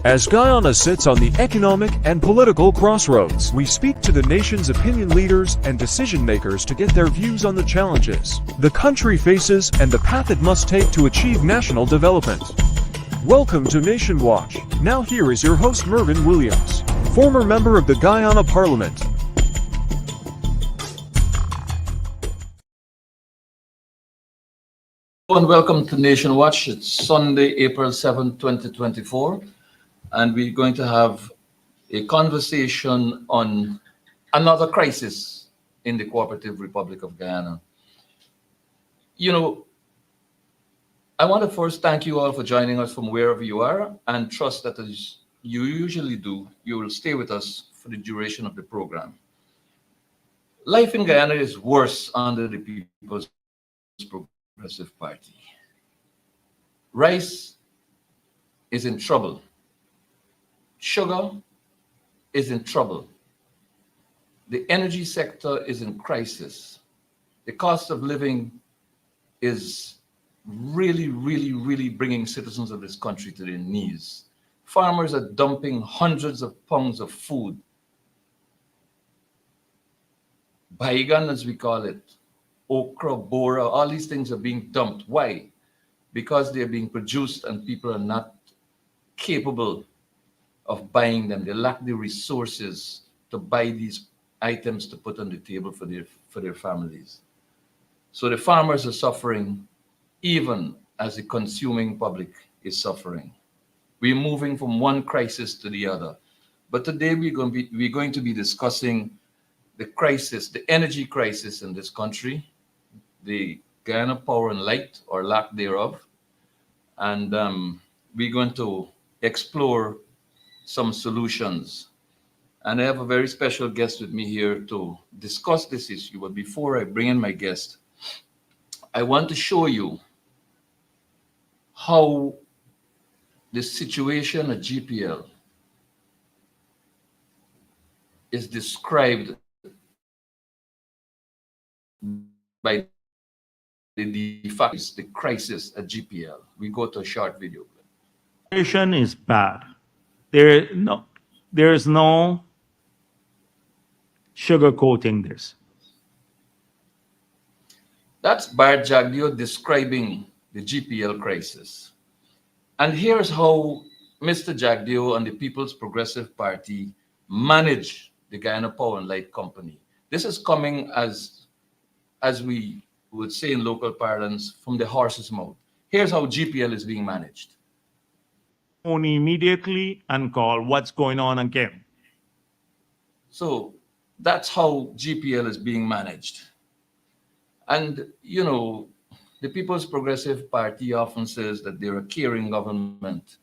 As Guyana sits on the economic and political crossroads, we speak to the nation's opinion leaders and decision makers to get their views on the challenges the country faces and the path it must take to achieve national development. Welcome to Nation Watch. Now here is your host Mervyn Williams, former member of the Guyana Parliament. And welcome to Nation Watch. It's Sunday, April 7, 2024, and we're going to have a conversation on another crisis in the Cooperative Republic of Guyana. I want to first thank you all for joining us from wherever you are, and trust that as you usually do, you will stay with us for the duration of the program. Life in Guyana is worse under the People's Progressive Party. Rice is in trouble. Sugar is in trouble. The energy sector is in crisis. The cost of living is really bringing citizens of this country to their knees. Farmers are dumping hundreds of pounds of food, baigan as we call it, okra, bora, all these things are being dumped. Why? Because they're being produced and people are not capable of buying them. They lack the resources to buy these items to put on the table for their families. So the farmers are suffering even as the consuming public is suffering. We're moving from one crisis to the other. But today we're going to be discussing the crisis, the energy crisis in this country, the Guyana Power and Light, or lack thereof. And we're going to explore some solutions. And I have a very special guest with me here to discuss this issue. But before I bring in my guest, I want to show you how the situation at GPL is described by the facts, the crisis at GPL. We go to a short video. The situation is bad. There's no sugarcoating this. That's Bart Jagdeo describing the GPL crisis. And here's how Mr. Jagdeo and the People's Progressive Party manage the Guyana Power and Light Company. This is coming, as we would say in local parlance, from the horse's mouth. Here's how GPL is being managed. Phone immediately and call what's going on again. So that's how GPL is being managed. And, the People's Progressive Party often says that they're a caring government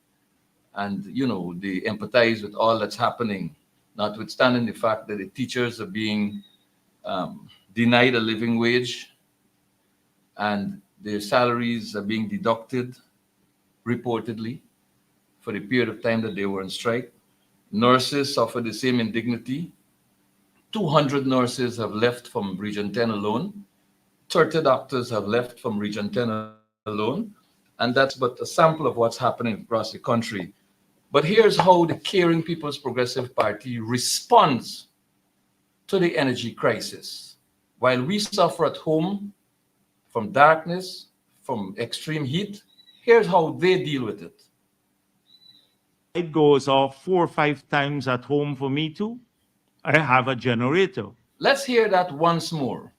and, they empathize with all that's happening, notwithstanding the fact that the teachers are being denied a living wage and their salaries are being deducted reportedly for the period of time that they were on strike. Nurses suffer the same indignity. 200 nurses have left from Region 10 alone. 30 doctors have left from Region 10 alone. And that's but a sample of what's happening across the country. But here's how the caring People's Progressive Party responds to the energy crisis. While we suffer at home from darkness, from extreme heat, here's how they deal with it. It goes off 4 or 5 times at home for me too. I have a generator. Let's hear that once more.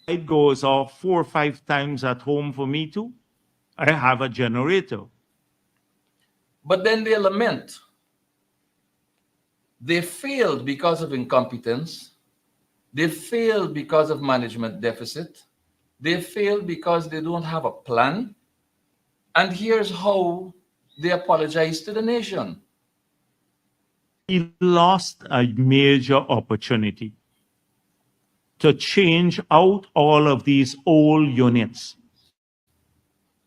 It goes off 4 or 5 times at home for me too. I have a generator. But then they lament. They failed because of incompetence. They failed because of management deficit. They failed because they don't have a plan. And here's how they apologize to the nation. We lost a major opportunity to change out all of these old units.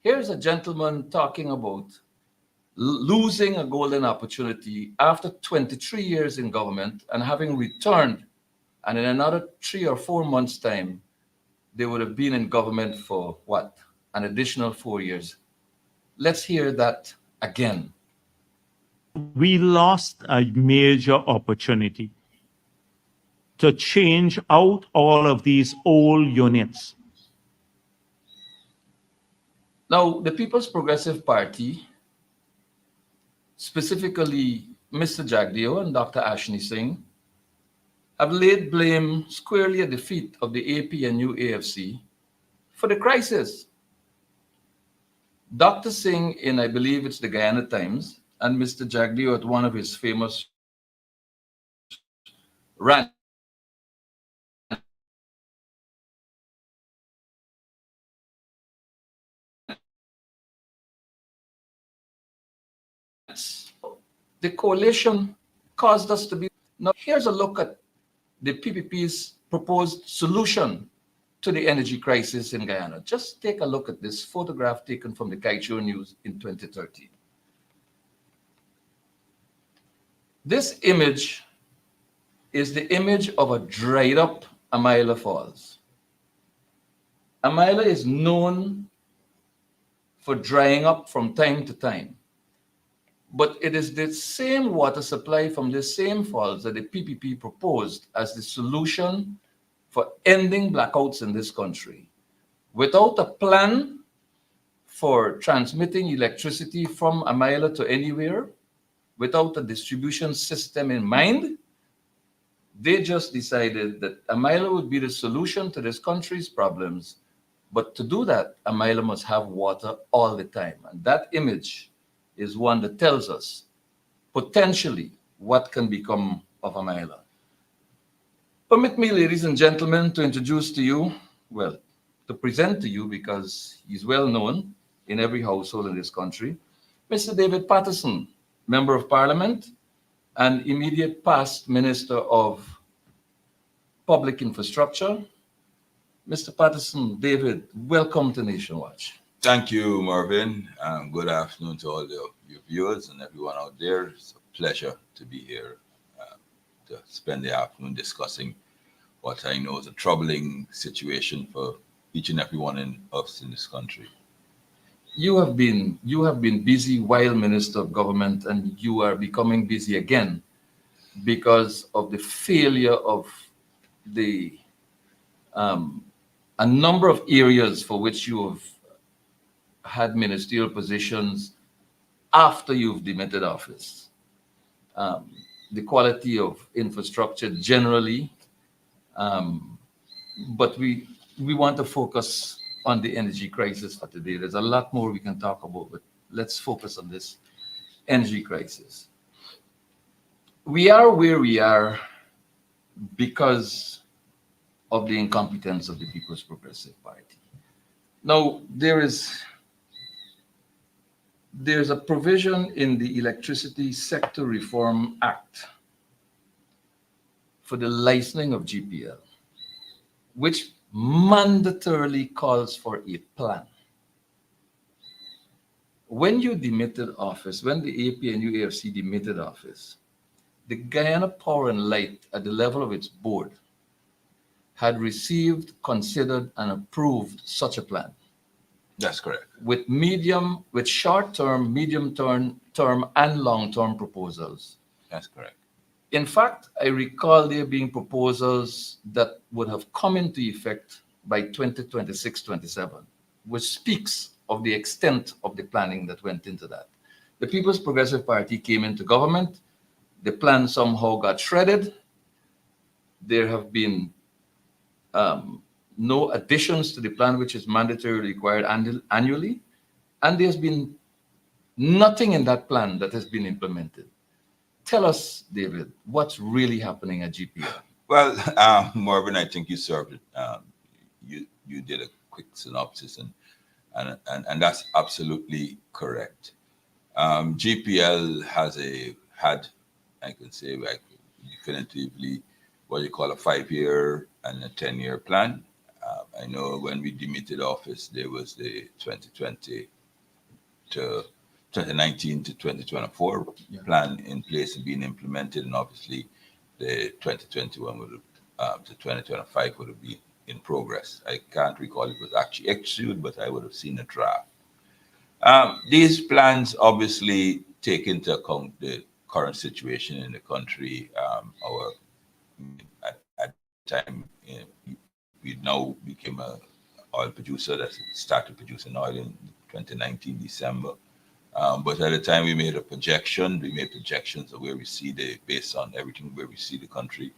Here's a gentleman talking about losing a golden opportunity after 23 years in government and having returned, and in another 3 or 4 months' time, they would have been in government for what? An additional 4 years. Let's hear that again. we lost a major opportunity to change out all of these old units. Now, the People's Progressive Party, specifically Mr. Jagdeo and Dr. Ashni Singh, have laid blame squarely at the feet of the APNU AFC for the crisis. Dr. Singh in, I believe it's the Guyana Times, and Mr. Jagdeo at one of his famous the coalition caused us to be. Now, here's a look at the PPP's proposed solution to the energy crisis in Guyana. Just take a look at this photograph taken from the Kaicho News in 2013. This image is the image of a dried up Amila Falls. Amila is known for drying up from time to time. But it is the same water supply from the same falls that the PPP proposed as the solution for ending blackouts in this country. Without a plan for transmitting electricity from Amila to anywhere, without a distribution system in mind, they just decided that Amila would be the solution to this country's problems. But to do that, Amila must have water all the time. And that image is one that tells us potentially what can become of Amila. Permit me, ladies and gentlemen, to introduce to you, well, to present to you, because he's well known in every household in this country, Mr. David Patterson, Member of Parliament and immediate past Minister of Public Infrastructure. Mr. Patterson, David, welcome to Nation Watch. Thank you, Mervyn. Good afternoon to all your viewers and everyone out there. It's a pleasure to be here to spend the afternoon discussing what I know is a troubling situation for each and every one of us in this country. You have been busy while Minister of Government, and you are becoming busy again because of the failure of the a number of areas for which you have had ministerial positions after you've demitted office. The quality of infrastructure generally, but we want to focus on the energy crisis for today. There's a lot more we can talk about, but let's focus on this energy crisis. We are where we are because of the incompetence of the People's Progressive Party. Now, there's a provision in the Electricity Sector Reform Act for the licensing of GPL, which mandatorily calls for a plan. When you demitted office, when the APNU AFC demitted office, the Guyana Power and Light at the level of its board had received, considered, and approved such a plan. That's correct. With short-term, medium-term, and long-term proposals. That's correct. In fact, I recall there being proposals that would have come into effect by 2026-27, which speaks of the extent of the planning that went into that. The People's Progressive Party came into government. The plan somehow got shredded. There have been no additions to the plan, which is mandatorily required annually. And there's been nothing in that plan that has been implemented. Tell us, David, what's really happening at GPL? Well, Mervyn, I think you served it. You did a quick synopsis, and that's absolutely correct. GPL had, I can say, like, definitively what you call a 5-year and a 10-year plan. I know when we demitted office, there was the 2020 to 2019 to 2024 plan in place and being implemented, and obviously the 2021 would have, to 2025 would have been in progress. I can't recall if it was actually executed, but I would have seen a draft. These plans obviously take into account the current situation in the country. At the time, we now became a oil producer that started producing oil in 2019 December. But at the time we made projections of where we see based on everything, where we see the country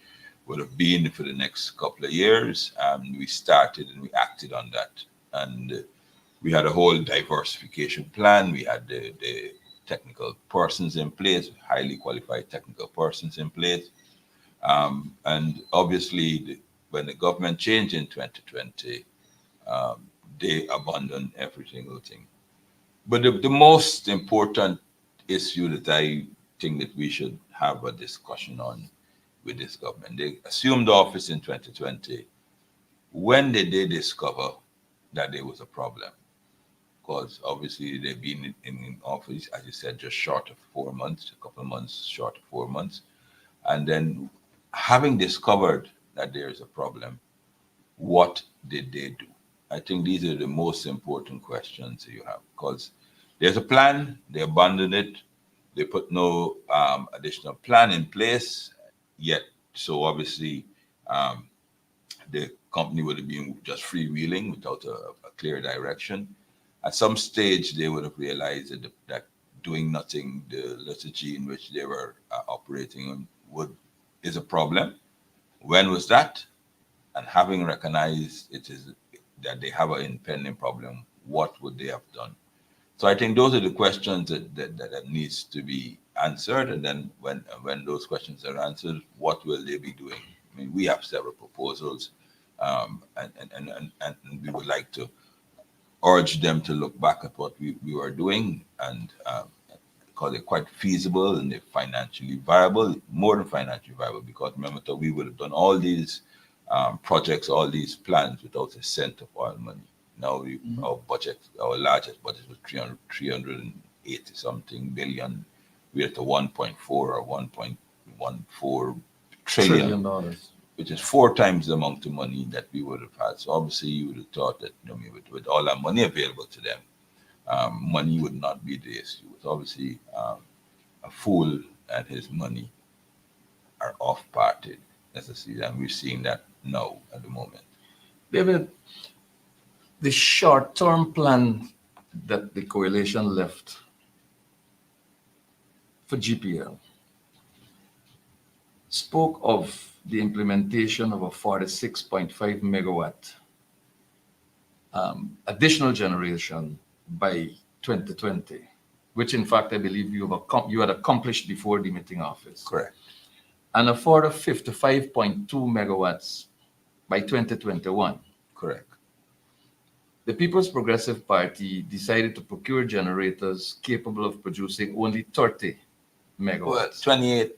would have been for the next couple of years. We started and we acted on that. And we had a whole diversification plan. We had the technical persons in place, highly qualified technical persons in place. And obviously, when the government changed in 2020, they abandoned every single thing. But the most important issue that I think that we should have a discussion on with this government, they assumed office in 2020. When did they discover that there was a problem? Because obviously they've been in office, as you said, just short of 4 months, a couple of months short of 4 months. And then having discovered that there is a problem, what did they do? I think these are the most important questions you have, because there's a plan, they abandoned it, they put no additional plan in place yet. So obviously the company would have been just freewheeling without a clear direction. At some stage, they would have realized that doing nothing, the liturgy in which they were operating on, is a problem. When was that? And having recognized that they have an impending problem, what would they have done? So I think those are the questions that needs to be answered. And then when those questions are answered, what will they be doing? I mean, we have several proposals, and we would like to urge them to look back at what we were doing, and because they're quite feasible and they're financially viable, more than financially viable, because remember, we would have done all these projects, all these plans without a cent of oil money. Now our largest budget was 380 something billion. We're at the 1.4 or 1.14 trillion dollars, which is 4 times the amount of money that we would have had. So obviously you would have thought that, with all that money available to them, money would not be the issue. It's obviously a fool and his money are off-parted, necessarily, and we're seeing that now at the moment. David, the short-term plan that the coalition left for GPL spoke of the implementation of a 46.5 megawatt additional generation by 2020, which in fact I believe you had accomplished before demitting office. Correct. And a further 55.2 megawatts by 2021. Correct. The People's Progressive Party decided to procure generators capable of producing only 30 megawatts. Well, 28,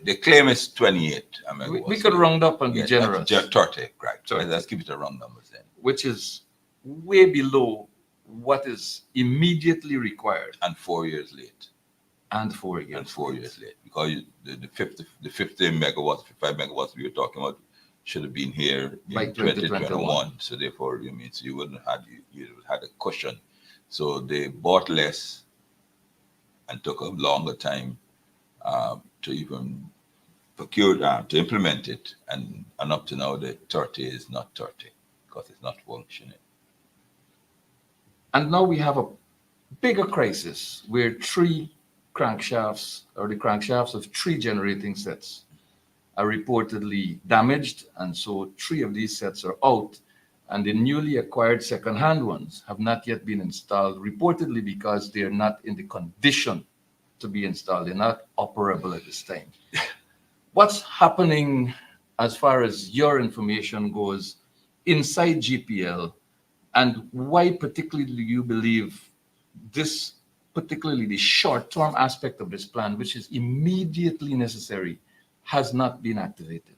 the claim is 28 megawatts. We could round up and be generous. 30, right. So let's keep it a round numbers then. Which is way below what is immediately required. And 4 years late. And 4 years. And 4 years late. Because the 50 megawatts, 55 megawatts we were talking about should have been here by 2021. So therefore, so you wouldn't have had a cushion. So they bought less and took a longer time to even procure, to implement it. And up to now, the 30 is not 30 because it's not functioning. And now we have a bigger crisis where 3 crankshafts, or the crankshafts of 3 generating sets, are reportedly damaged, and so 3 of these sets are out, and the newly acquired second-hand ones have not yet been installed, reportedly because they are not in the condition to be installed. They're not operable at this time. What's happening as far as your information goes inside GPL, and why particularly do you believe this, particularly the short-term aspect of this plan, which is immediately necessary, has not been activated?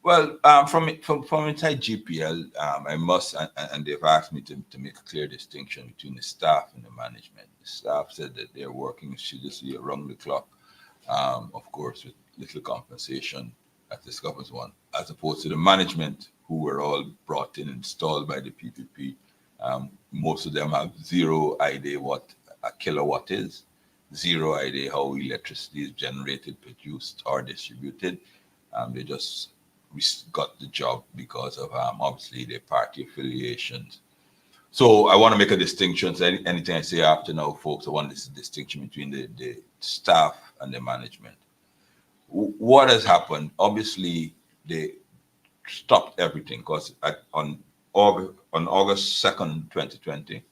Well, from inside GPL, I must, and they've asked me to make a clear distinction between the staff and the management. The staff said that they're working seriously around the clock, of course, with little compensation, as this governs one, as opposed to the management, who were all brought in, installed by the PPP. Most of them have zero idea what a kilowatt is. zero idea how electricity is generated, produced, or distributed. They just got the job because of obviously their party affiliations. So I want to make a distinction. So anything I say after now, folks, I want this distinction between the staff and the management. What has happened? Obviously, they stopped everything because on August 2nd, 2020,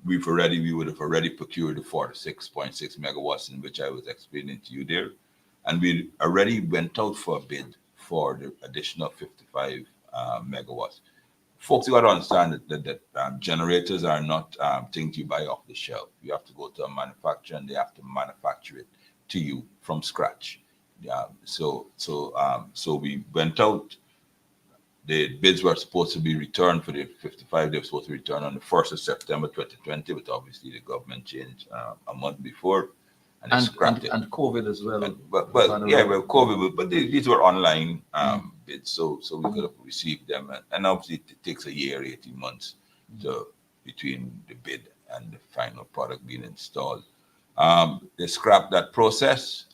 we would have already procured the 46.6 megawatts in which I was explaining to you there. And we already went out for a bid for the additional 55 megawatts. Folks, you got to understand that generators are not things you buy off the shelf. You have to go to a manufacturer and they have to manufacture it to you from scratch. So we went out. The bids were supposed to be returned for the 55. They were supposed to return on the 1st of September 2020, but obviously the government changed a month before and they scrapped it. And COVID as well. COVID, but these were online bids, so we could have received them. And obviously it takes a year, 18 months between the bid and the final product being installed. They scrapped that process.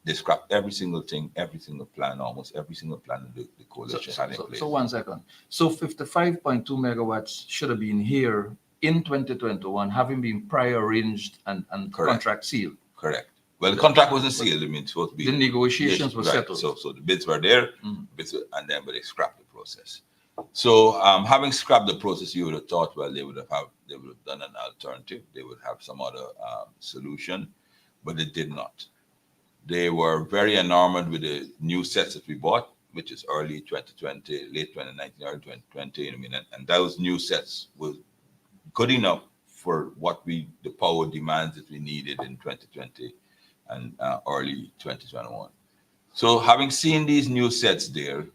They scrapped every single thing, every single plan, almost every single plan the coalition had in place. So 1 second. So 55.2 megawatts should have been here in 2021, having been prior arranged and contract sealed. Correct. Well, the contract wasn't sealed. I mean, it's supposed to be. The negotiations were settled. So the bids were there, but they scrapped the process. So having scrapped the process, you would have thought, well, they would have done an alternative. They would have some other solution, but they did not. They were very enamored with the new sets that we bought, which is early 2020, late 2019, early 2020. I mean, and those new sets were good enough for what the power demands that we needed in 2020 and early 2021. So having seen these new sets there,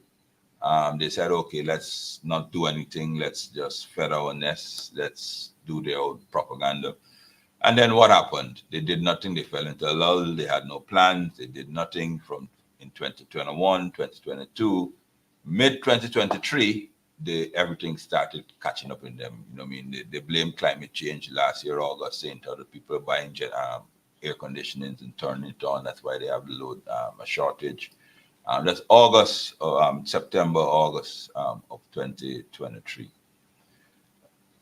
they said, okay, let's not do anything. Let's just feather our nests. Let's do their own propaganda. And then what happened? They did nothing. They fell into a lull. They had no plans. They did nothing in 2021, 2022. Mid-2023, everything started catching up in them. You know what I mean? They blamed climate change last year, August, saying that people are buying air conditionings and turning it on. That's why they have a shortage. That's September, August of 2023.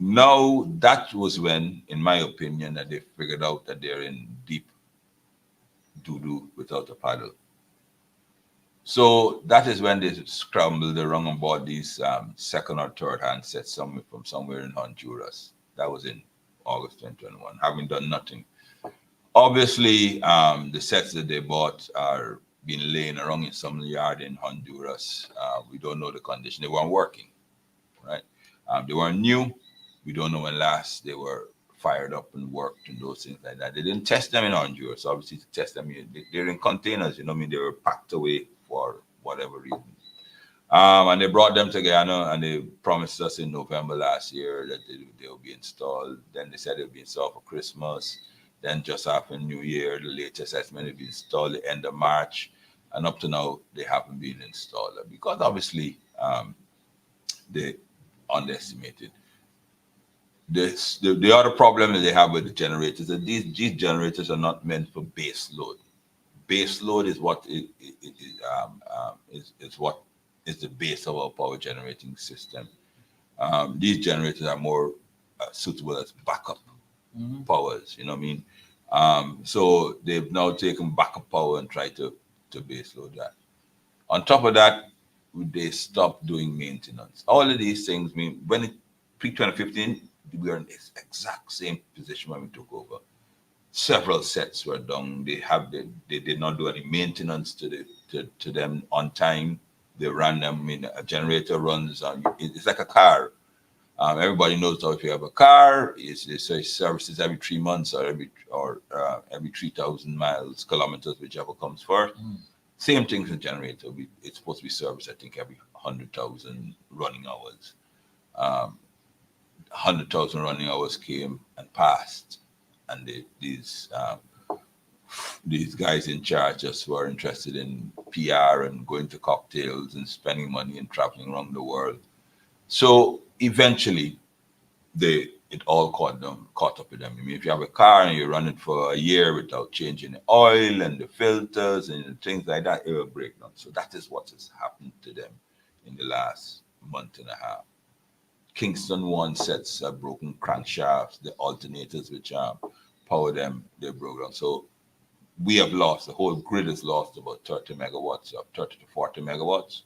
Now, that was when, in my opinion, that they figured out that they're in deep doo-doo without a paddle. So that is when they scrambled around on board these second or third handsets from somewhere in Honduras. That was in August 2021, having done nothing. Obviously, the sets that they bought are being laying around in some yard in Honduras. We don't know the condition. They weren't working, right? They weren't new. We don't know when last they were fired up and worked and those things like that. They didn't test them in Honduras. Obviously, to test them, they're in containers. You know what I mean? They were packed away for whatever reason. And they brought them to Guyana and they promised us in November last year that they will be installed. Then they said they would be installed for Christmas. Then just after New Year, the latest estimate will be installed at the end of March. And up to now, they haven't been installed because obviously they underestimated. The other problem that they have with the generators is that these generators are not meant for base load. Base load is what is the base of our power generating system. These generators are more suitable as backup powers. You know what I mean? So they've now taken backup power and tried to base load that. On top of that, they stopped doing maintenance. All of these things mean when pre-2015. We were in the exact same position when we took over. Several sets were done. They did not do any maintenance to them on time. They ran them. I mean, a generator runs on. It's like a car. Everybody knows how if you have a car, it services every 3 months or every 3,000 kilometers, whichever comes first. Same thing with the generator. It's supposed to be serviced, I think, every 100,000 running hours. 100,000 running hours came and passed, and these guys in charge just were interested in PR and going to cocktails and spending money and traveling around the world. So eventually, they it all caught up with them. I mean, if you have a car and you run it for a year without changing the oil and the filters and things like that, it will break down. So that is what has happened to them in the last month and a half. Kingston 1 sets are broken crankshafts, the alternators which power them, they broke down. So we have lost, the whole grid has lost about 30 megawatts, 30 to 40 megawatts.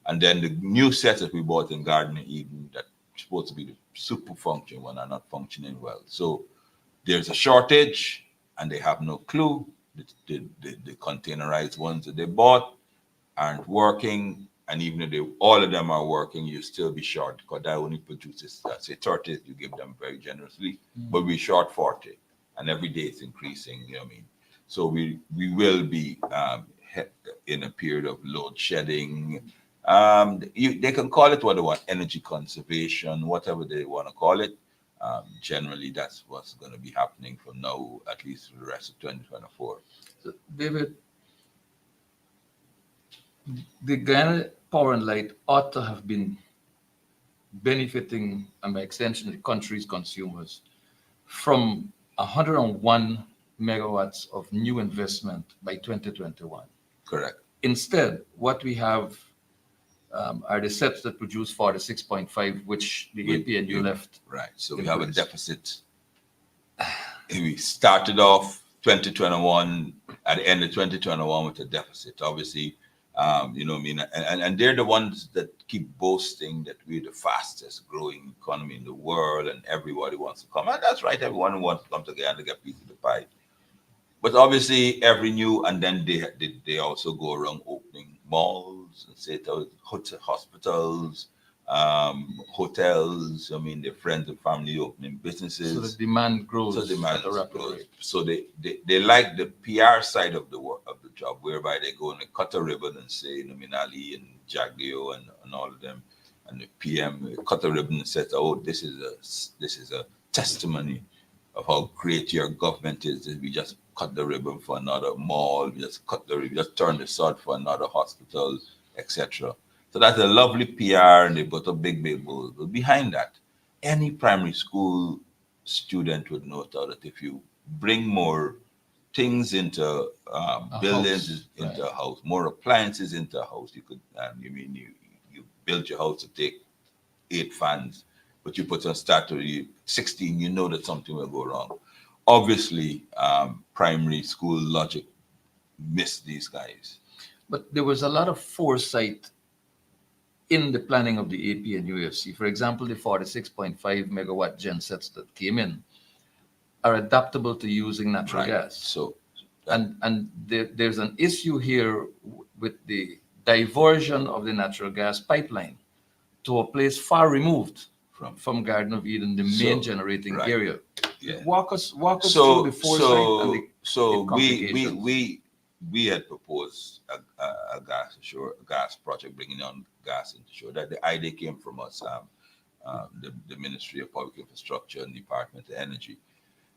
And then the new sets that we bought in Garden of Eden that supposed to be the super function one are not functioning well. So there's a shortage and they have no clue. The containerized ones that they bought aren't working. And even if all of them are working, you still be short because that only produces, say 30, you give them very generously, but we're short 40. And every day it's increasing, you know what I mean? So we will be in a period of load shedding. They can call it what they want, energy conservation, whatever they want to call it. Generally, that's what's going to be happening from now, at least for the rest of 2024. So, David, the Guyana Power and Light ought to have been benefiting, and by extension, the country's consumers from 101 megawatts of new investment by 2021. Correct. Instead, what we have are the sets that produce 46.5, which the APNU left. Right. So in we have a place. deficit. We started off 2021 at the end of 2021 with a deficit. Obviously, you know what I mean? And they're the ones that keep boasting that we're the fastest growing economy in the world and everybody wants to come. And that's right, everyone wants to come together to get a piece of the pie. But obviously, every new, and then they also go around opening malls and say hospitals, hotels. I mean, their friends and family opening businesses. So the demand grows So demand at a rapid grows. rate. So they like the PR side of the work of the job, whereby they go and they cut a ribbon and say Nominali and Jaglio and all of them, and the PM cut a ribbon and says, "Oh, this is a testimony of how great your government is. We just cut the ribbon for another mall. We just turn the sod for another hospital, etc." So that's a lovely PR, and they put a big billboard. But behind that, any primary school student would know that if you bring more things into buildings, house, into right. a house, more appliances into a house, you could. You build your house to take 8 fans, but you put on starter 16, you know that something will go wrong. Obviously, primary school logic missed these guys. But there was a lot of foresight in the planning of the AP and UFC. For example, the 46.5 megawatt gensets that came in are adaptable to using natural Right. gas. So, And there's an issue here with the diversion of the natural gas pipeline to a place far removed from Garden of Eden, the main generating right. area. Yeah. Walk us through the foresight and the complications. We had proposed a gas project bringing on gas into shore. That the idea came from us, the Ministry of Public Infrastructure and Department of Energy,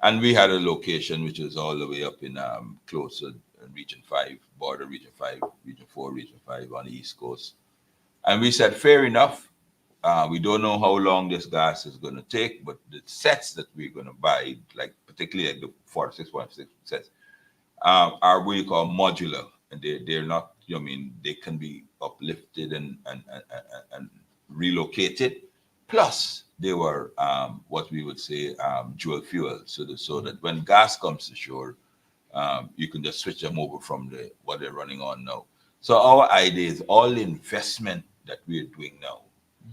and we had a location which was all the way up in closer Region 5, border Region 5, Region 4, Region 5 on the East Coast, and we said fair enough. We don't know how long this gas is going to take, but the sets that we're going to buy, like particularly like the 46.6 sets, are what you call modular, and they're not. You know, I mean, they can be uplifted and relocated. Plus, they were what we would say dual fuel, so that when gas comes to shore, you can just switch them over from what they're running on now. So our idea is all the investment that we're doing now,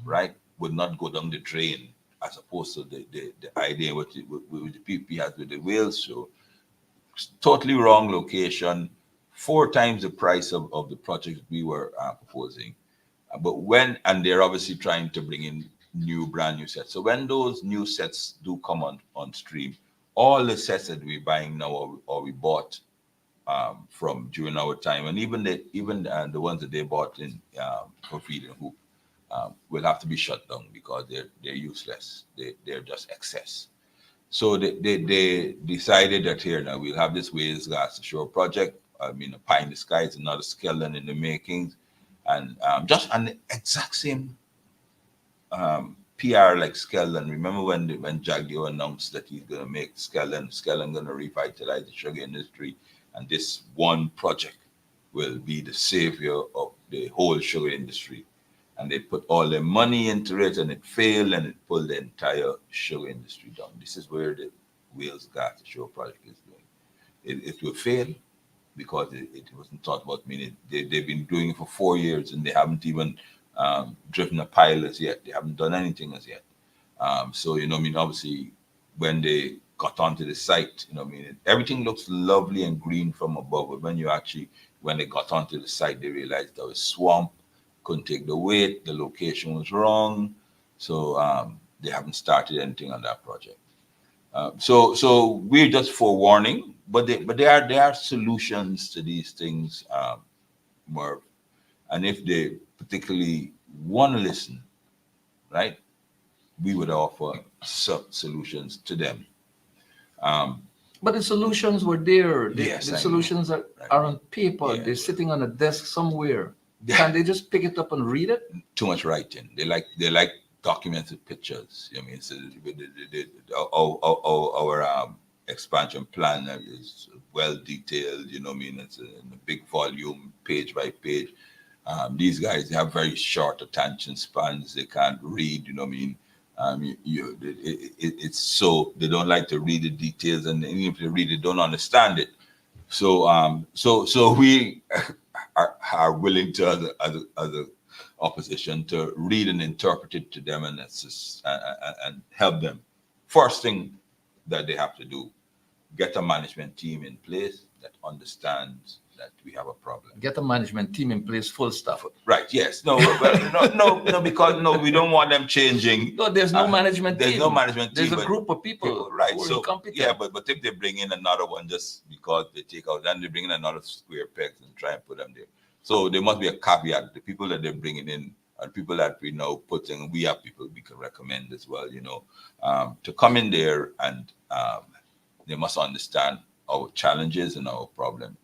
right, would not go down the drain, as opposed to the idea with the PP has with the whales show. Totally wrong location, 4 times the price of the project we were proposing. But and they're obviously trying to bring in brand new sets. So when those new sets do come on stream, all the sets that we're buying now or we bought from during our time, and even the ones that they bought in for feed and hoop will have to be shut down because they're useless. They're just excess. So they decided that here now we'll have this Wales Gas to Shore project. I mean, a pie in the sky is another skeleton in the making, and just on the exact same PR like Skellen. Remember when Jaguar announced that he's going to make Skellen going to revitalize the sugar industry, and this one project will be the savior of the whole sugar industry. And they put all their money into it, and it failed, and it pulled the entire sugar industry down. This is where the Wales Gas to Sugar project is going. It will fail because it wasn't thought about. I mean, they've been doing it for 4 years, and they haven't even driven a pile as yet. They haven't done anything as yet. So, you know, I mean, obviously, when they got onto the site, you know, I mean, everything looks lovely and green from above, but when they got onto the site, they realized there was swamp, couldn't take the weight, the location was wrong, so they haven't started anything on that project. So we're just forewarning, but there are solutions to these things, Merv, and if they particularly want to listen, right, we would offer solutions to them. But the solutions were there. Yes, The I solutions know. are on paper. Yeah. They're sitting on a desk somewhere. Yeah. Can they just pick it up and read it? Too much writing. They like documents with pictures. I mean, so our expansion plan is well detailed. You know, what I mean, it's in a big volume, page by page. These guys have very short attention spans. They can't read. You know, what I mean. It's so they don't like to read the details, and even if they read it, don't understand it. So we are willing to, as a opposition, to read and interpret it to them, and and help them. First thing that they have to do, get a management team in place that understands that we have a problem. Get a management team in place, full stop. Right? Yes. No. No. Because we don't want them changing. No, there's no management team. There's no management team. There's a group of people, right? who are So incompetent. yeah, but if they bring in another one just because they take out, then they bring in another square pegs and try and put them there. So there must be a caveat. The people that they're bringing in are people that we know putting. We have people we can recommend as well. You know, to come in there, and they must understand our challenges and our problem.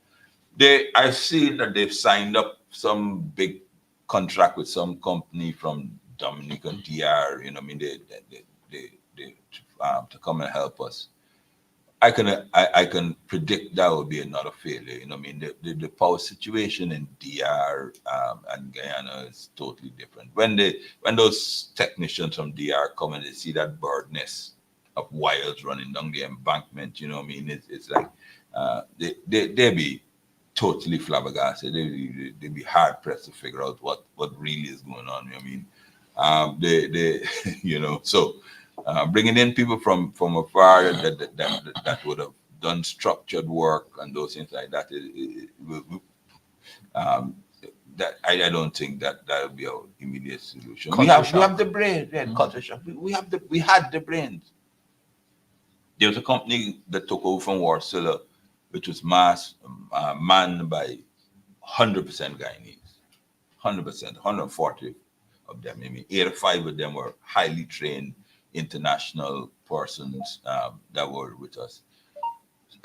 I've seen that they've signed up some big contract with some company from Dominican DR. You know, I mean, they to come and help us. I can predict that will be another failure. You know, I mean, the power situation in DR and Guyana is totally different. When those technicians from DR come and they see that bird nest of wires running down the embankment, you know, what I mean, it's like they be totally flabbergasted. They'd be hard pressed to figure out what really is going on. I mean, they you know, so bringing in people from afar that would have done structured work and those things like that. That I don't think that would be our immediate solution. We have the brain, yeah, culture shock. We had the brains. There was a company that took over from Warsaw, which was manned by 100% Guyanese, 100%, 140 of them. I mean, 85 of them were highly trained international persons that were with us.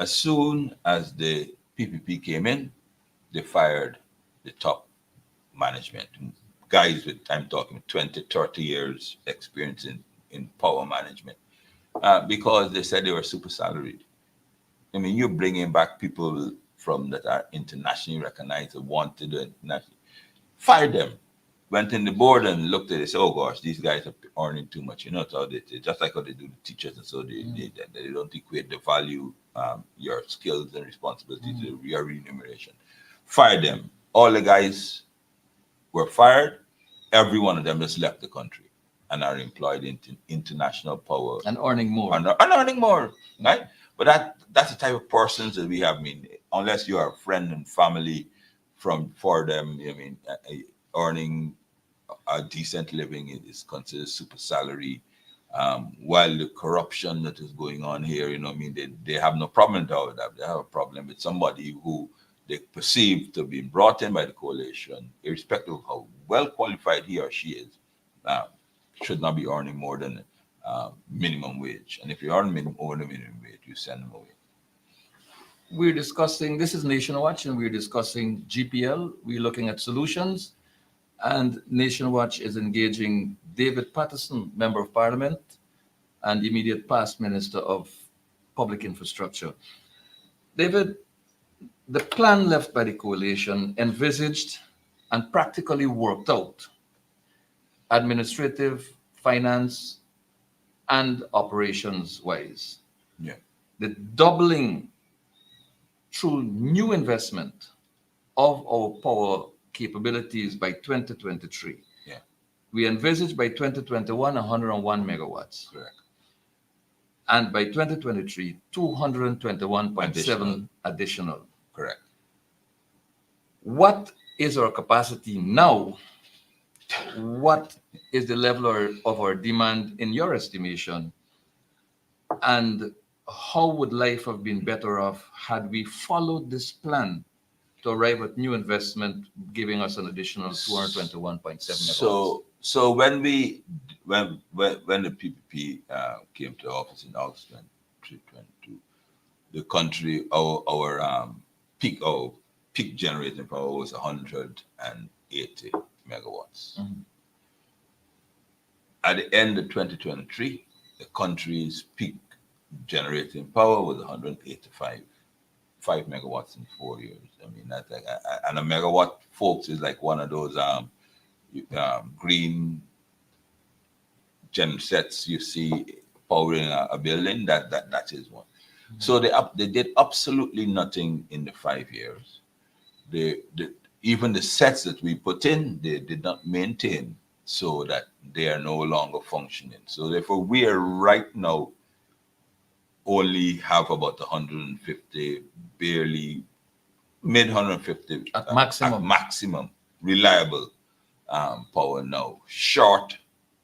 As soon as the PPP came in, they fired the top management, guys with, I'm talking 20, 30 years experience in power management, because they said they were super salaried. I mean, you're bringing back people from that are internationally recognized and wanted to internationally. Fire them. Went in the board and looked at it. Said, oh gosh, these guys are earning too much. You know, so they just like how they do the teachers, and so they don't equate the value, your skills and responsibilities to your remuneration. Fire them. All the guys were fired. Every one of them just left the country and are employed in international power and earning more. And earning more, right? But that's the type of persons that we have. I mean, unless you are a friend and family for them, I mean, earning a decent living is considered super salary. While the corruption that is going on here, you know, I mean, they have no problem with that. They have a problem with somebody who they perceive to be brought in by the coalition, irrespective of how well qualified he or she is, should not be earning more than minimum wage. And if you earn over the minimum wage, you send them away. We're discussing, this is Nation Watch, and we're discussing GPL. We're looking at solutions. And Nation Watch is engaging David Patterson, Member of Parliament and immediate past Minister of Public Infrastructure. David, the plan left by the coalition envisaged and practically worked out administrative, finance, and operations wise. Yeah. The doubling through new investment of our power capabilities by 2023. Yeah. We envisage by 2021 101 megawatts. Correct. And by 2023, 221.7 additional. Correct. What is our capacity now? What is the level of our demand in your estimation? And how would life have been better off had we followed this plan to arrive at new investment, giving us an additional 221.7 megawatts? So when the PPP came to office in August 2022, the country our peak generating power was 180 megawatts. Mhm. At the end of 2023, the country's peak generating power was 185, 5 megawatts in 4 years. I mean, that's like, and a megawatt, folks, is like one of those green gen sets you see powering a building. That is one. Mm-hmm. So they did absolutely nothing in the 5 years. Even the sets that we put in, they did not maintain, so that they are no longer functioning. So therefore, we are right now only have about 150, barely mid 150 at maximum reliable power now.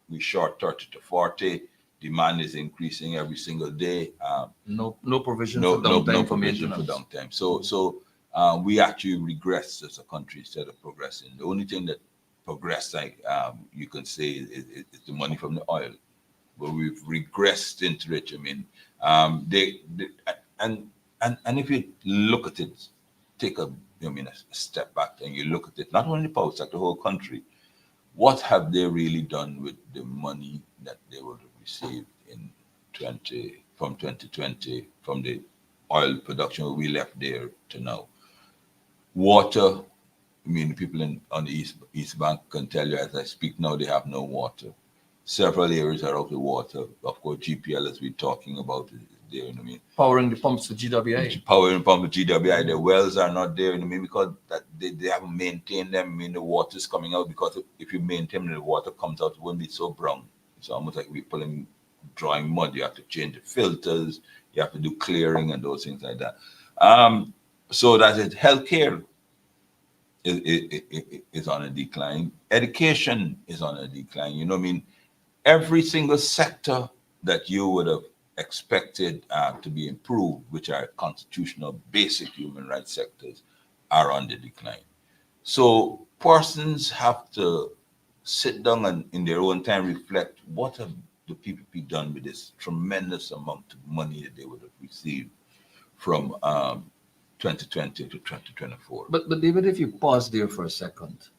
We short 30 to 40. Demand is increasing every single day. No provision for downtime for maintenance. So we actually regressed as a country instead of progressing. The only thing that progressed, like you can say, is the money from the oil, but we've regressed into it. I mean, and if you look at it, take a step back and you look at it, not only the power sector, the whole country. What have they really done with the money that they would have received from 2020 from the oil production we left there to now? Water. I mean, the people on the East Bank can tell you as I speak now, they have no water. Several areas are out of water. Of course, GPL, as we're talking about, is there. You know what I mean? Powering the pumps to GWI. Powering the pumps to GWI. The wells are not there. You know what I mean? Because they haven't maintained them. I mean, the water's coming out, because if you maintain them, the water comes out, it won't be so brown. It's almost like we're drawing mud. You have to change the filters. You have to do clearing and those things like that. So that is healthcare is on a decline. Education is on a decline. You know what I mean? Every single sector that you would have expected to be improved, which are constitutional, basic human rights sectors, are on the decline. So persons have to sit down and in their own time reflect, what have the PPP done with this tremendous amount of money that they would have received from 2020 to 2024. But David, if you pause there for a second,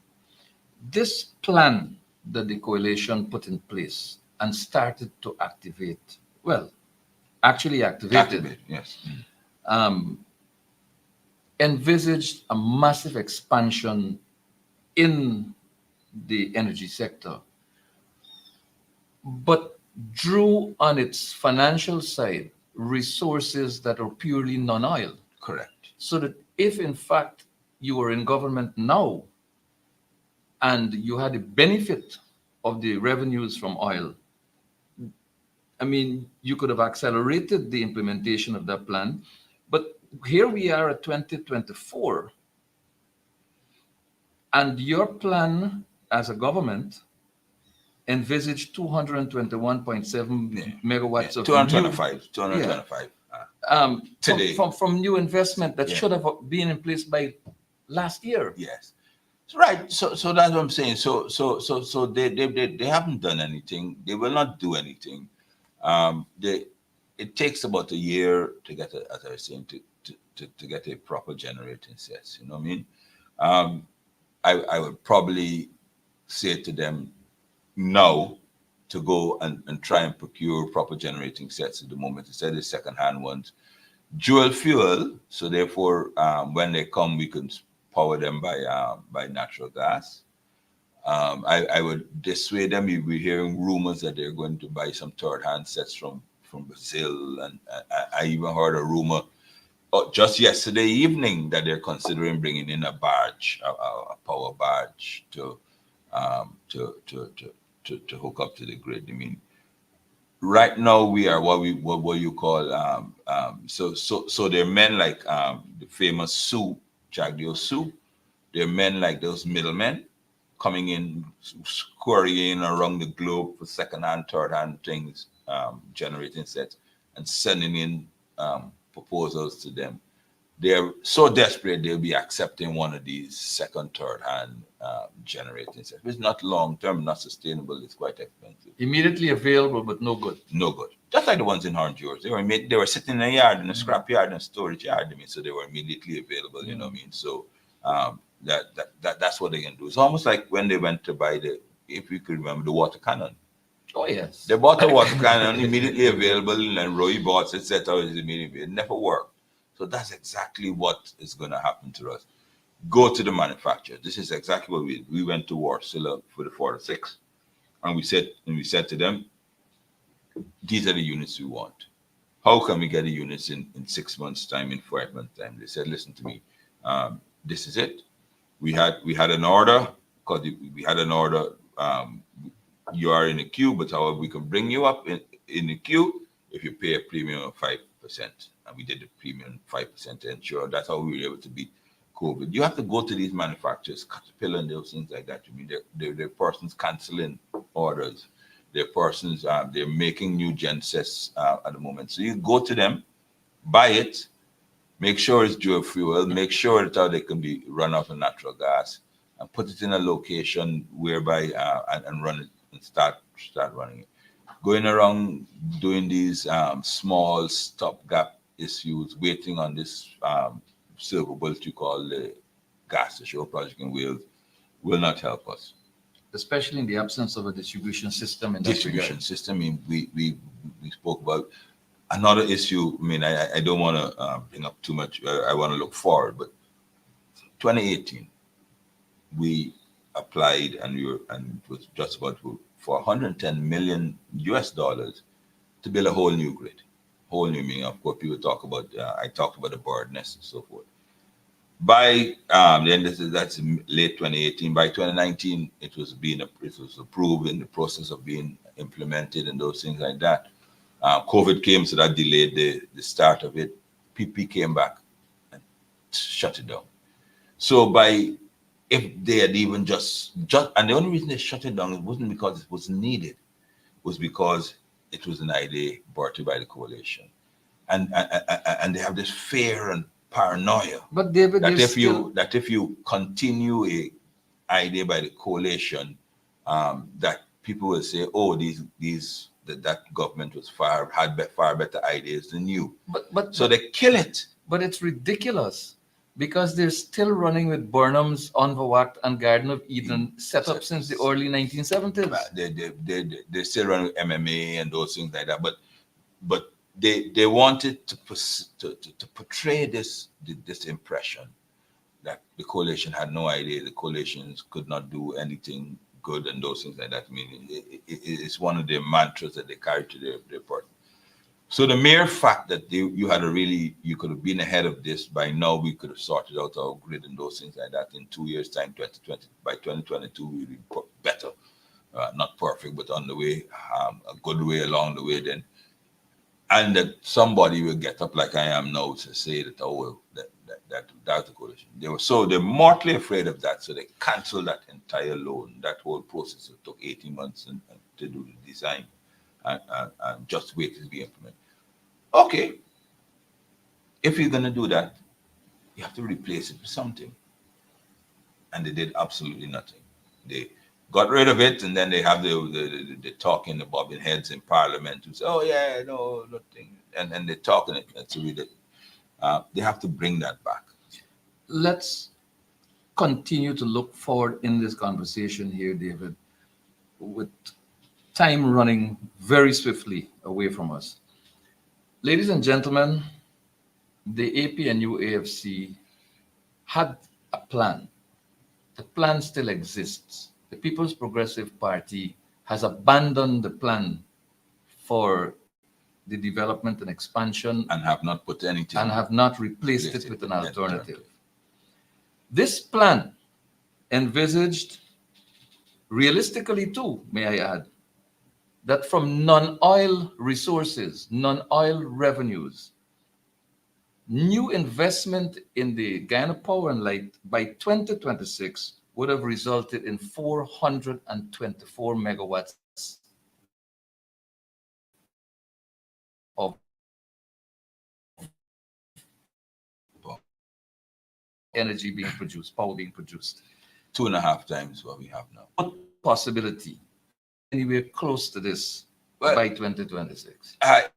this plan that the coalition put in place and started to activate, actually activated, yes, envisaged a massive expansion in the energy sector, but drew on its financial side resources that are purely non-oil. Correct. So that if in fact you were in government now and you had the benefit of the revenues from oil, I mean, you could have accelerated the implementation of that plan. But here we are at 2024, and your plan as a government envisaged 221.7 megawatts of 225 today from new investment that should have been in place by last year. Yes, right. So that's what I'm saying. So they haven't done anything. They will not do anything. It takes about a year to get, as I was saying, to get a proper generating set. You know what I mean? I would probably say to them now to go and try and procure proper generating sets at the moment. Instead of second-hand ones. Dual fuel, so therefore, when they come, we can power them by natural gas. I would dissuade them. We're hearing rumors that they're going to buy some third-hand sets from Brazil, and I even heard a rumor just yesterday evening that they're considering bringing in a barge, a power barge to hook up to the grid. I mean, right now we are what you call so there are men like the famous Sue, Jagdeo Sue. There are men like those middlemen coming in, scurrying around the globe for second-hand, third-hand things, generating sets, and sending in proposals to them. They're so desperate they'll be accepting one of these second, third-hand generating sets. It's not long-term, not sustainable. It's quite expensive. Immediately available, but no good. No good. Just like the ones in Orange George. They were sitting in a yard, in a scrap yard, in a storage yard. I mean, so they were immediately available. You know what I mean? So that's what they can do. It's almost like when they went to buy if you could remember, the water cannon. Oh yes. They bought a water cannon immediately available, and Roy bought it, set out immediately. It never worked. So that's exactly what is going to happen to us. Go to the manufacturer. This is exactly what we went to Warsaw for the 46, and we said to them, these are the units we want. How can we get the units in 6 months' time, in 5 months' time? They said, listen to me, this is it. We had an order, because we had an order. You are in a queue, but however, we can bring you up in the queue if you pay a premium of 5%. And we did the premium 5% to ensure that's how we were able to beat COVID. You have to go to these manufacturers, Caterpillar and those things like that. I mean, they're persons canceling orders. They're persons, they're making new gen sets at the moment. So you go to them, buy it, make sure it's dual fuel, make sure that they can be run off of natural gas, and put it in a location whereby and run it and start running it. Going around doing these small stopgap issues, waiting on this silver bullet you call the gas to show project in Wales, will not help us. Especially in the absence of a distribution system. In Distribution system. I mean, we spoke about another issue. I mean, I don't want to bring up too much. I want to look forward, but 2018, we applied and it was just about for 110 million US dollars to build a whole new grid. Whole new meaning, of course, people talk about, I talked about the bird nest and so forth. By then, that's late 2018. By 2019, it was approved, in the process of being implemented and those things like that. COVID came, so that delayed the start of it. PP came back and shut it down. So if they had even just, and the only reason they shut it down, it wasn't because it was needed, it was because it was an idea brought to by the coalition. And they have this fear and paranoia. But David, that if you continue a idea by the coalition, that people will say, oh, that government had far better ideas than you. But so they kill it. But it's ridiculous, because they're still running with Burnham's, Onverwacht, and Garden of Eden set up since the early 1970s. They still run with MMA and those things like that. But they wanted to portray this impression that the coalition had no idea, the coalitions could not do anything good and those things like that. I mean, it's one of their mantras that they carry to their party. So the mere fact that you could have been ahead of this by now, we could have sorted out our grid and those things like that in 2 years' time, 2020. By 2022, we'll be better, not perfect, but on the way, a good way along the way then. And that somebody will get up like I am now to say that, oh, well, that's the coalition. They're mortally afraid of that, so they canceled that entire loan. That whole process, it took 18 months to do the design and just wait to be implemented. Okay, if you're going to do that, you have to replace it with something. And they did absolutely nothing. They got rid of it, and then they have the talking, the bobbing heads in Parliament who say, oh, yeah, no, nothing. And they're talking it. They have to bring that back. Let's continue to look forward in this conversation here, David, with time running very swiftly away from us. Ladies and gentlemen, the APNU AFC had a plan. The plan still exists. The People's Progressive Party has abandoned the plan for the development and expansion And have not put anything. and have not replaced it with an alternative. This plan envisaged, realistically too, may I add, that from non-oil resources, non-oil revenues, new investment in the Guyana Power and Light by 2026 would have resulted in 424 megawatts of energy being produced, power being produced. 2.5 times what we have now. What possibility anywhere close to this Well, by 2026? I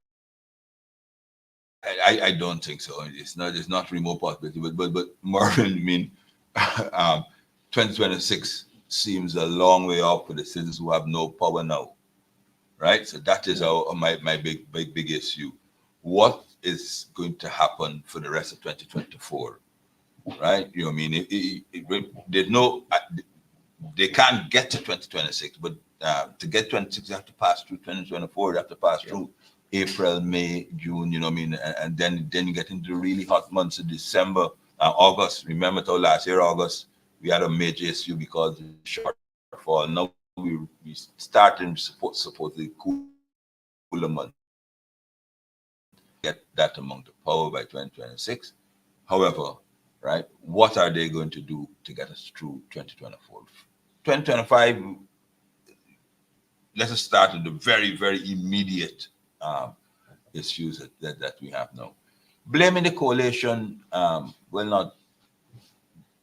don't think so. It's not remote possibility, but Mervyn, I mean, 2026 seems a long way off for the citizens who have no power now, right? So that is my big issue. What is going to happen for the rest of 2024, right? You know, what I mean, there's no, they can't get to 2026, but to get 26, you have to pass through 2024. You have to pass through April, May, June. You know what I mean, and then you get into the really hot months of December, August. Remember, till last year August, we had a major issue because of the shortfall. Now we starting support the cooler months. Get that amount of power by 2026. However, right, what are they going to do to get us through 2024? 2025, let us start with the very, very immediate issues that we have now. Blaming the coalition, well, not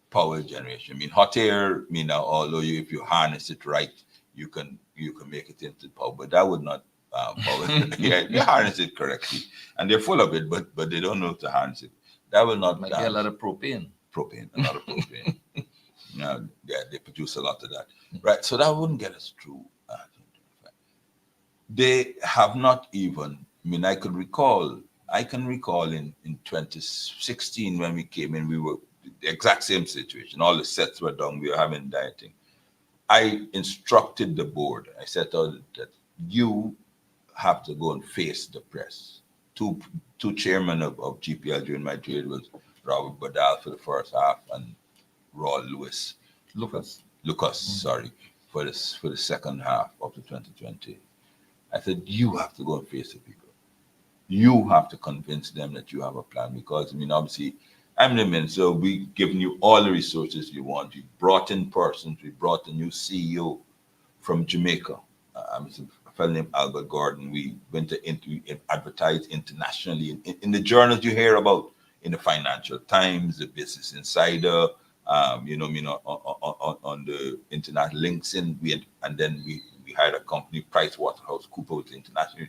power generation. I mean, hot air, although if you harness it right, you can make it into power, but that would not power. Yeah, you harness it correctly, and they're full of it, but they don't know how to harness it. That will not. Might get a lot of propane. A lot of propane. Yeah, they produce a lot of that, right? So that wouldn't get us through. They have not even. I mean, I can recall in 2016 when we came in, we were the exact same situation. All the sets were done. We were having dieting. I instructed the board. I said that you have to go and face the press. Two chairmen of GPL during my period was Robert Badal for the first half and Raw Lucas, sorry, for the second half of the 2020. I said, you have to go and face the people. You have to convince them that you have a plan, because, I mean, obviously, I'm the minister. We've given you all the resources you want. We brought in persons. We brought a new CEO from Jamaica, a fellow named Albert Gordon. We went to advertise internationally in the journals you hear about, in the Financial Times, the Business Insider, on the international links, and then we hired a company, PricewaterhouseCoopers International.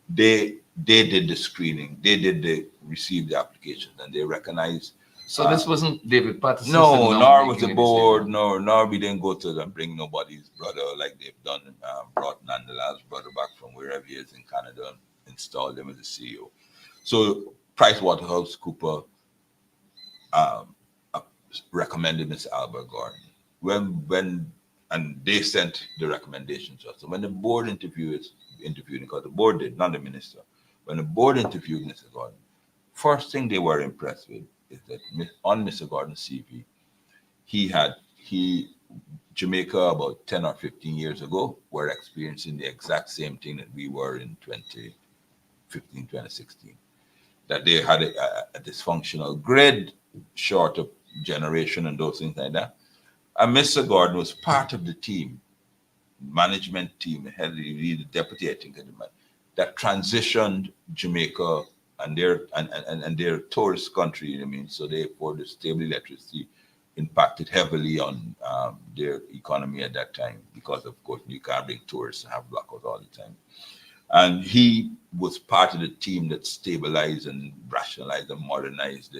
They did the screening, they received the applications, and they recognized. So this wasn't David Patterson. No, nor was the board, nor we didn't go to them, bring nobody's brother like they've done, brought Nandalal's brother back from wherever he is in Canada and installed him as a CEO. So PricewaterhouseCoopers recommended Mr. Albert Gordon. And they sent the recommendations to us. So when the board interviewed, because the board did, not the minister, when the board interviewed Mr. Gordon, first thing they were impressed with is that on Mr. Gordon's CV, Jamaica about 10 or 15 years ago were experiencing the exact same thing that we were in 2015, 2016. That they had a dysfunctional grid, short of generation and those things like that. And Mr. Gordon was part of the team, management team, the deputy, I think, that transitioned Jamaica and their tourist country. I mean, so therefore the stable electricity impacted heavily on their economy at that time, because of course you can't bring tourists and have blackouts all the time. And he was part of the team that stabilized and rationalized and modernized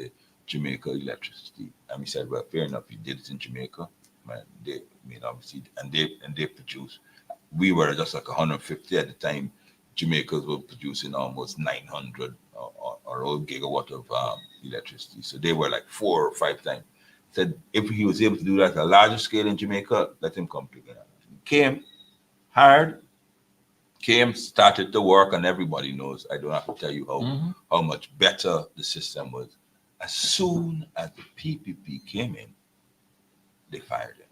Jamaica electricity. And we said, well, fair enough, you did it in Jamaica. Man, they obviously, and they produce. We were just like 150 at the time. Jamaicans were producing almost 900 or old gigawatt of electricity. So they were like 4 or 5 times. Said if he was able to do that at a larger scale in Jamaica, let him come to Ghana. Came, hired, started to work, and everybody knows. I don't have to tell you how much better the system was. As soon as the PPP came in, they fired him.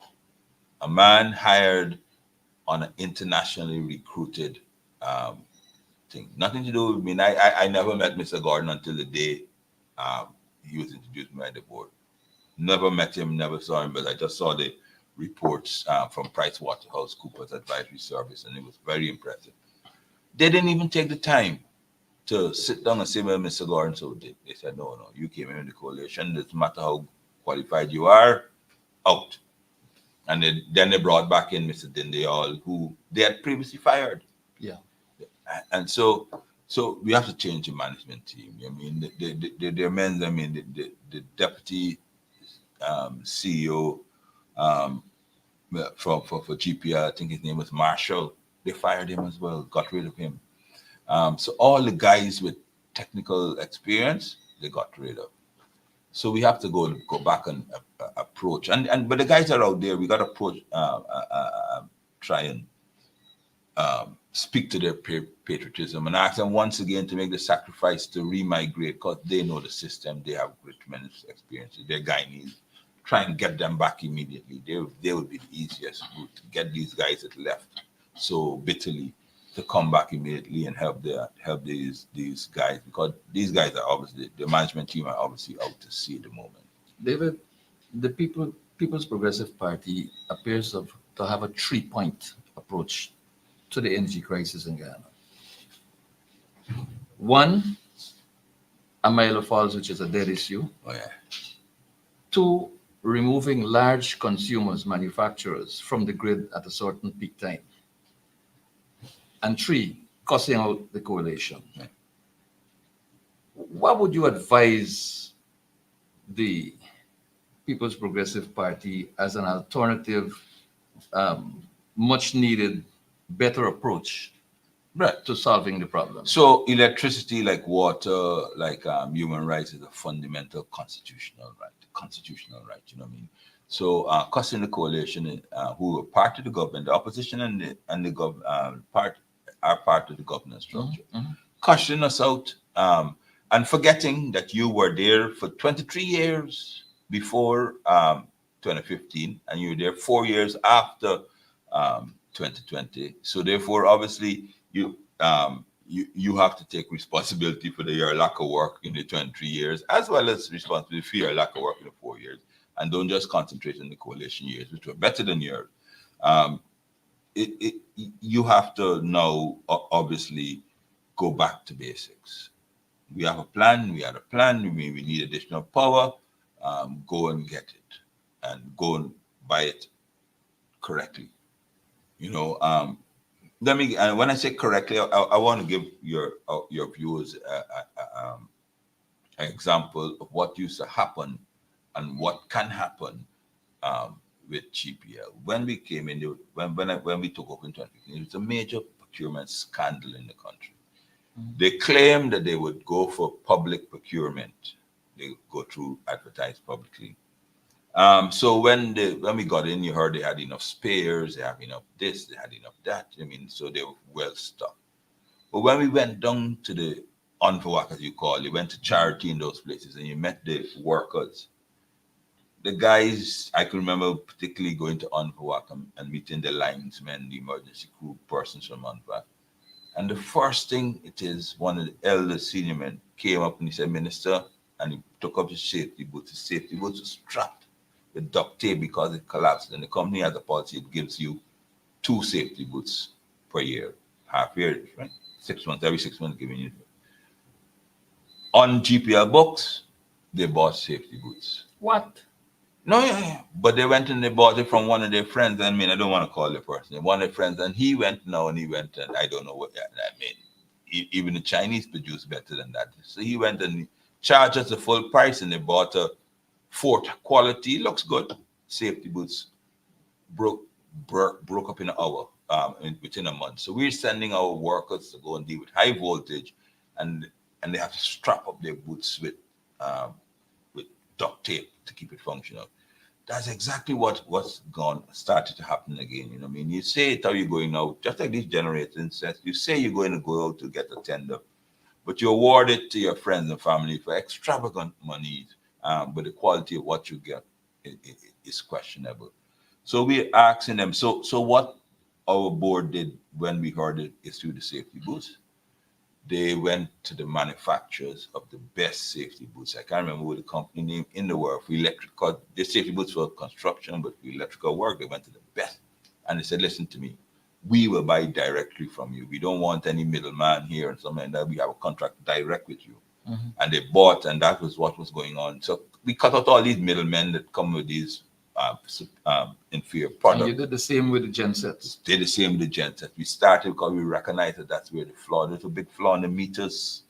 A man hired on an internationally recruited thing. Nothing to do with me. I never met Mr. Gordon until the day he was introduced by the board. Never met him, never saw him, but I just saw the reports from PricewaterhouseCoopers Advisory Service, and it was very impressive. They didn't even take the time to sit down and say, well, Mr. Gordon, so they said, no, you came in the coalition, doesn't matter how qualified you are, out. And then they brought back in Mr. Dindayal, who they had previously fired. Yeah. And so we have to change the management team. I mean, the men, I mean, the deputy CEO for GPL, I think his name was Marshall, they fired him as well, got rid of him. So all the guys with technical experience, they got rid of. So we have to go back and approach. But the guys are out there. We got to approach, try and speak to their patriotism and ask them once again to make the sacrifice to remigrate, because they know the system. They have tremendous experience. They're Guyanese. Try and get them back immediately. They would be the easiest route to get these guys that left so bitterly to come back immediately and help these guys, because these guys are obviously, the management team are obviously out to sea at the moment. David, the People's Progressive Party appears to have a 3-point approach to the energy crisis in Ghana. 1, Amailo Falls, which is a dead issue. Oh yeah. 2, removing large consumers, manufacturers from the grid at a certain peak time. And 3, cussing out the coalition. Yeah. What would you advise the People's Progressive Party as an alternative, much needed, better approach to solving the problem? So electricity, like water, like human rights, is a fundamental constitutional right. You know what I mean? So cussing the coalition, who are part of the government, the opposition and the part are part of the governance structure, cussing us out and forgetting that you were there for 23 years before 2015, and you were there 4 years after 2020. So therefore, obviously, you have to take responsibility for your lack of work in the 23 years, as well as responsibility for your lack of work in the 4 years. And don't just concentrate on the coalition years, which were better than yours. You have to now obviously go back to basics. We have a plan. We had a plan. We need additional power. Go and get it, and go and buy it correctly. You know. Let me. And when I say correctly, I want to give your viewers an example of what used to happen and what can happen with GPL. When we came in, when we took over in 2015, it was a major procurement scandal in the country. They claimed that they would go for public procurement. They go through advertise publicly. So when we got in, you heard they had enough spares, they have enough this, they had enough that. I mean, so they were well stocked. But when we went down to the on-for-work, as you call it, went to charity in those places, and you met the workers, the guys, I can remember particularly going to on-for-work and meeting the linesmen, the emergency crew persons from on-for-work. And the first thing it is, one of the elder senior men came up and he said, Minister, and he took up his safety boots. His safety boots were strapped with duct tape because it collapsed. And the company has a policy, it gives you 2 safety boots per year, half year, right? 6 months, every 6 months giving you. On GPL books, they bought safety boots. What? No, yeah. But they went and they bought it from one of their friends. I mean, I don't want to call the person. One of their friends, and he went and I don't know what, I mean, even the Chinese produce better than that. So he went and charged us the full price, and they bought a fourth quality, looks good, safety boots, broke up in an hour, within a month. So we're sending our workers to go and deal with high voltage, and they have to strap up their boots with duct tape to keep it functional. That's exactly what's started to happen again. You know what I mean? You say it how you're going out, just like these generators. You say you're going to go out to get a tender, but you award it to your friends and family for extravagant money, but the quality of what you get is questionable. So we're asking them. So what our board did when we heard it is through the safety boots. They went to the manufacturers of the best safety boots. I can't remember what the company name in the world for electrical. The safety boots for construction, but for electrical work, they went to the best. And they said, listen to me, we will buy directly from you. We don't want any middleman here and something like that. We have a contract direct with you. Mm-hmm. And they bought, and that was what was going on. So we cut out all these middlemen that come with these inferior products. And you did the same with the gensets. Did the same with the gensets. We started because we recognized that that's where the flaw. There's a big flaw in the meters.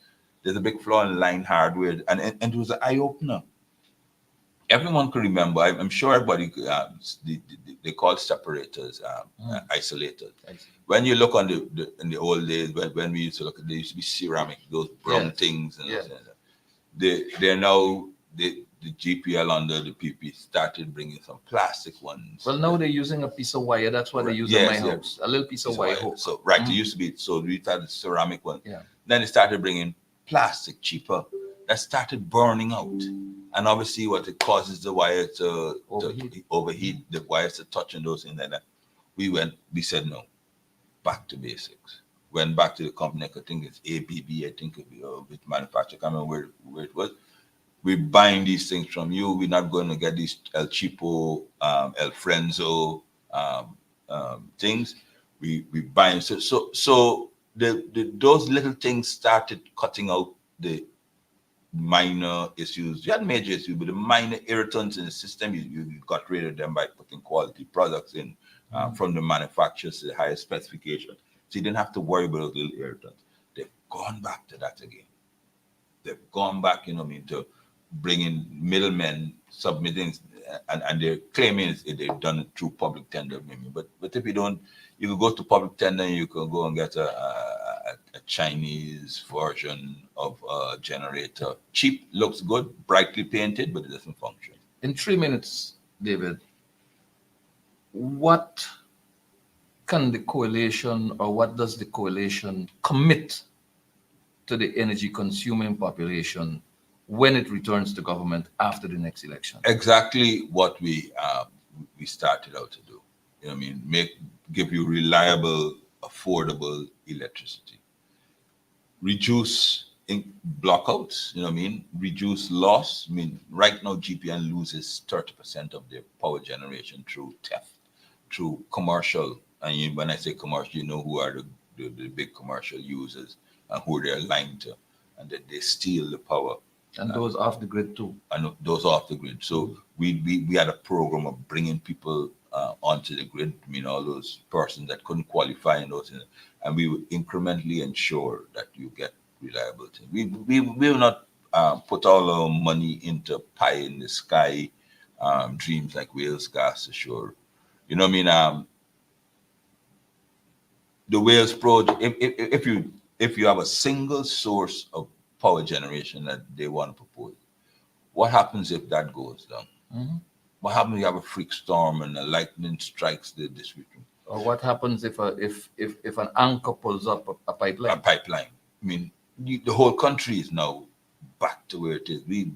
There's a big flaw in line hardware, and it was an eye opener. Everyone can remember. I'm sure everybody. They call separators, isolators. When you look on in the old days, when we used to look, there used to be ceramic, those brown things, and they're now the GPL under the PP started bringing some plastic ones. Well, now they're using a piece of wire. That's what they use in my house. A little piece of wire hook. So it used to be, so we started ceramic one. Yeah. Then they started bringing plastic cheaper that started burning out. And obviously what it causes the wire to overheat, the wires to touch and those things like that. We said no, back to basics. Went back to the company, I think it's ABB, I think with manufacturer, I can't remember where it was. We're buying these things from you. We're not going to get these El Cheapo, El Frenzo things. We buying. So those little things started cutting out the minor issues. You had major issues, but the minor irritants in the system, you got rid of them by putting quality products in from the manufacturers to the highest specification. So you didn't have to worry about those little irritants. They've gone back to that again. They've gone back, to bringing middlemen submitting, and they're claiming they've done it through public tender. But if you don't, you can go to public tender and you can go and get a Chinese version of a generator. Cheap, looks good, brightly painted, but it doesn't function. In 3 minutes, David, what can the coalition, or what does the coalition commit to the energy consuming population when it returns to government after the next election? Exactly what we started out to do. Give you reliable, affordable electricity. Reduce blockouts, reduce loss. Right now GPN loses 30% of their power generation through theft, through commercial. And when I say commercial, you know who are the big commercial users and who they're aligned to, and that they steal the power. And those off the grid too. And those off the grid. So we had a program of bringing people onto the grid. All those persons that couldn't qualify and those things, and we would incrementally ensure that you get reliability. We will not put all our money into pie in the sky dreams like Wales Gas Assure. The Wales project. If you have a single source of power generation that they want to propose, what happens if that goes down? Mm-hmm. What happens if you have a freak storm and a lightning strikes the district? Or what happens if an anchor pulls up a pipeline? A pipeline. The whole country is now back to where it is. We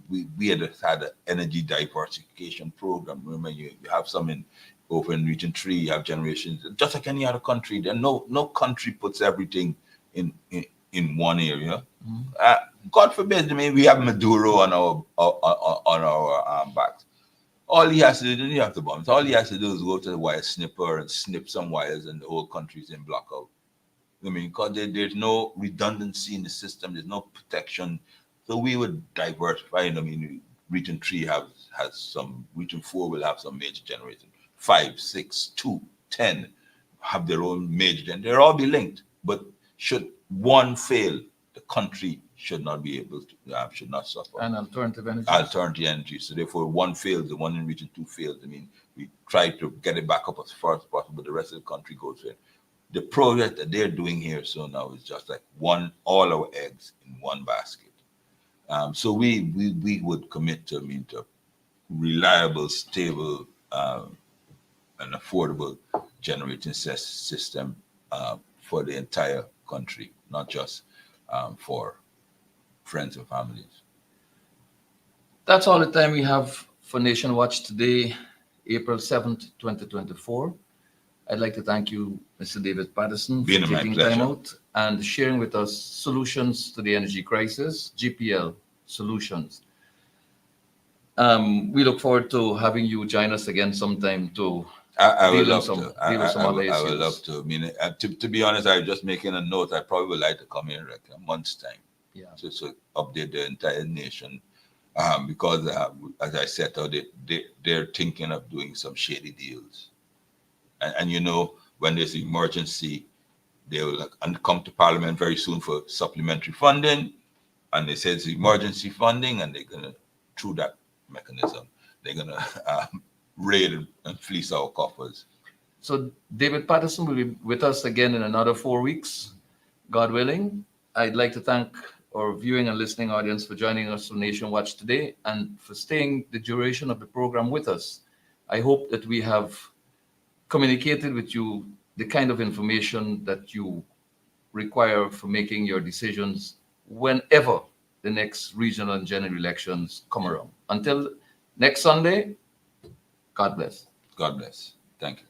had an energy diversification program. Remember, you have some over in Region 3, you have generations, just like any other country. There no country puts everything in one area. Mm-hmm. God forbid, we have Maduro on our backs. All he has to do, you have to bomb. All he has to do is go to the wire snipper and snip some wires, and the whole country's in blackout. Because there's no redundancy in the system, there's no protection. So we would diversify. Region 3 has some. Region 4 will have some major generators. 5, 6, 2, 10 have their own major. They'll all be linked. But should one fail, the country should not be able to, should not suffer. And alternative energy. Alternative energy. So therefore, one fails, the one in region 2 fails. I mean, we try to get it back up as far as possible. The rest of the country goes there. The project that they're doing here so now is just like all our eggs in one basket. So we would commit to, to reliable, stable, and affordable generating system for the entire country, not just for friends and families. That's all the time we have for Nation Watch today, April 7th, 2024. I'd like to thank you, Mr. David Patterson, for taking time out and sharing with us solutions to the energy crisis, GPL solutions. We look forward to having you join us again sometime to I would love to. I would love to. I mean, to be honest, I was just making a note. I probably would like to come here like a month's time. Yeah. To update the entire nation. Because, as I said, they're thinking of doing some shady deals. And you know, when there's emergency, they will come to Parliament very soon for supplementary funding. And they say it's emergency funding, and they're going to, through that mechanism, they're going to raid and fleece our coffers. So David Patterson will be with us again in another 4 weeks, God willing. I'd like to thank our viewing and listening audience for joining us on Nation Watch today and for staying the duration of the program with us. I hope that we have communicated with you the kind of information that you require for making your decisions whenever the next regional and general elections come around. Until next Sunday, God bless. God bless. Thank you.